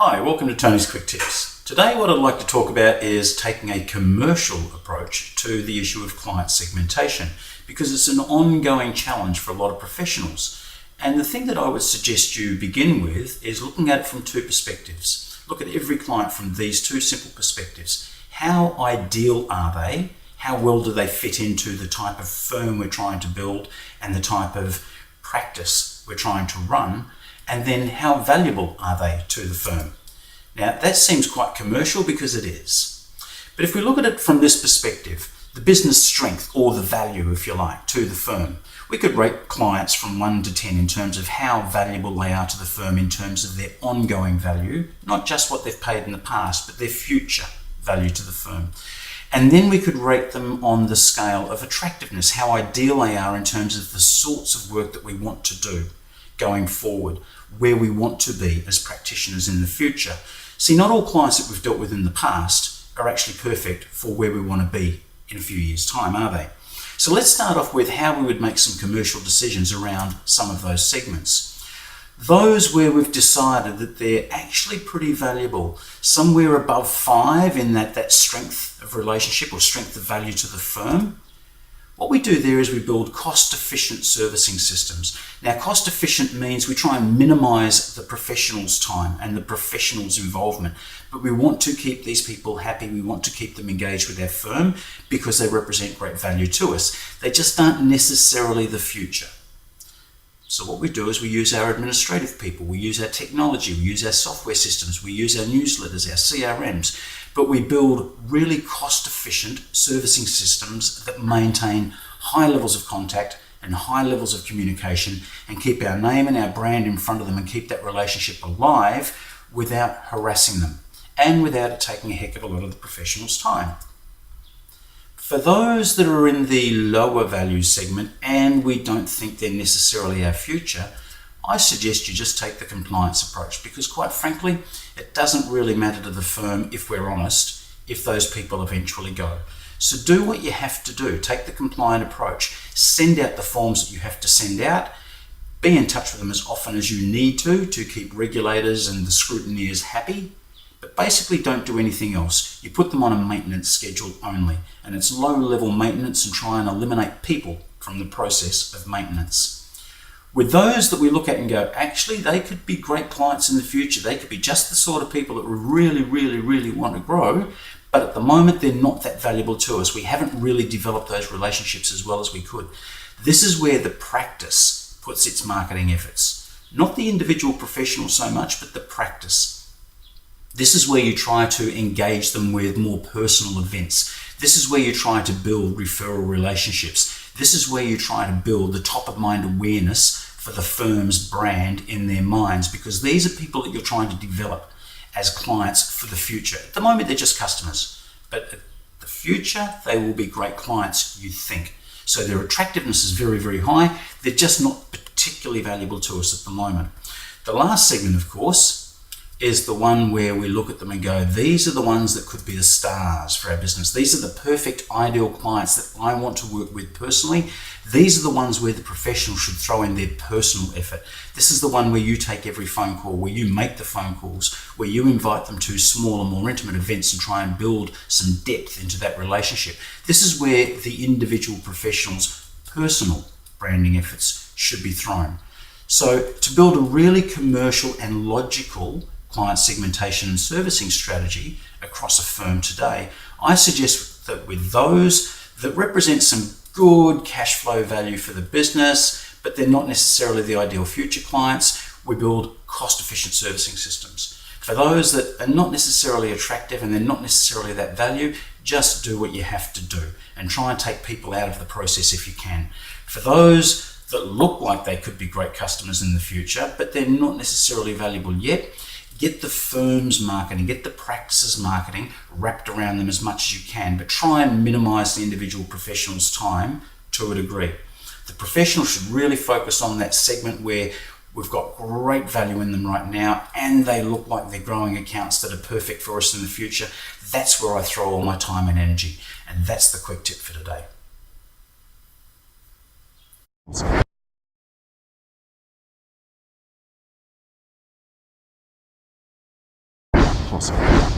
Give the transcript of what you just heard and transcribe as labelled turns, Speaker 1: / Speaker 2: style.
Speaker 1: Hi, welcome to Tony's Quick Tips. Today what I'd like to talk about is taking a commercial approach to the issue of client segmentation, because it's an ongoing challenge for a lot of professionals. And the thing that I would suggest you begin with is looking at it from two perspectives. Look at every client from these two simple perspectives. How ideal are they? How well do they fit into the type of firm we're trying to build and the type of practice we're trying to run? And then how valuable are they to the firm? Now that seems quite commercial because it is. But if we look at it from this perspective, the business strength or the value, if you like, to the firm, we could rate clients from 1 to 10 in terms of how valuable they are to the firm in terms of their ongoing value, not just what they've paid in the past, but their future value to the firm. And then we could rate them on the scale of attractiveness, how ideal they are in terms of the sorts of work that we want to do going forward, where we want to be as practitioners in the future. See, not all clients that we've dealt with in the past are actually perfect for where we want to be in a few years' time, are they? So let's start off with how we would make some commercial decisions around some of those segments. Those where we've decided that they're actually pretty valuable, somewhere above 5 in that strength of relationship or strength of value to the firm. What we do there is we build cost-efficient servicing systems. Now, cost-efficient means we try and minimize the professional's time and the professional's involvement, but we want to keep these people happy. We want to keep them engaged with our firm because they represent great value to us. They just aren't necessarily the future. So what we do is we use our administrative people, we use our technology, we use our software systems, we use our newsletters, our CRMs, but we build really cost-efficient servicing systems that maintain high levels of contact and high levels of communication and keep our name and our brand in front of them and keep that relationship alive without harassing them and without it taking a heck of a lot of the professional's time. For those that are in the lower value segment and we don't think they're necessarily our future, I suggest you just take the compliance approach, because quite frankly, it doesn't really matter to the firm, if we're honest, if those people eventually go. So do what you have to do. Take the compliant approach. Send out the forms that you have to send out. Be in touch with them as often as you need to keep regulators and the scrutineers happy. But basically don't do anything else. You put them on a maintenance schedule only, and it's low-level maintenance, and try and eliminate people from the process of maintenance. With those that we look at and go, actually, they could be great clients in the future. They could be just the sort of people that we really want to grow, but at the moment, they're not that valuable to us. We haven't really developed those relationships as well as we could. This is where the practice puts its marketing efforts. Not the individual professional so much, but the practice. This is where you try to engage them with more personal events. This is where you try to build referral relationships. This is where you try to build the top of mind awareness for the firm's brand in their minds, because these are people that you're trying to develop as clients for the future. At the moment, they're just customers, but in the future, they will be great clients, you think. So their attractiveness is very high. They're just not particularly valuable to us at the moment. The last segment, of course, is the one where we look at them and go, these are the ones that could be the stars for our business. These are the perfect, ideal clients that I want to work with personally. These are the ones where the professional should throw in their personal effort. This is the one where you take every phone call, where you make the phone calls, where you invite them to smaller, more intimate events and try and build some depth into that relationship. This is where the individual professional's personal branding efforts should be thrown. So to build a really commercial and logical client segmentation and servicing strategy across a firm today, I suggest that with those that represent some good cash flow value for the business, but they're not necessarily the ideal future clients, we build cost-efficient servicing systems. For those that are not necessarily attractive and they're not necessarily that value, just do what you have to do and try and take people out of the process if you can. For those that look like they could be great customers in the future, but they're not necessarily valuable yet, get the firm's marketing, get the practice's marketing wrapped around them as much as you can, but try and minimize the individual professional's time to a degree. The professional should really focus on that segment where we've got great value in them right now and they look like they're growing accounts that are perfect for us in the future. That's where I throw all my time and energy, and that's the quick tip for today.
Speaker 2: possible.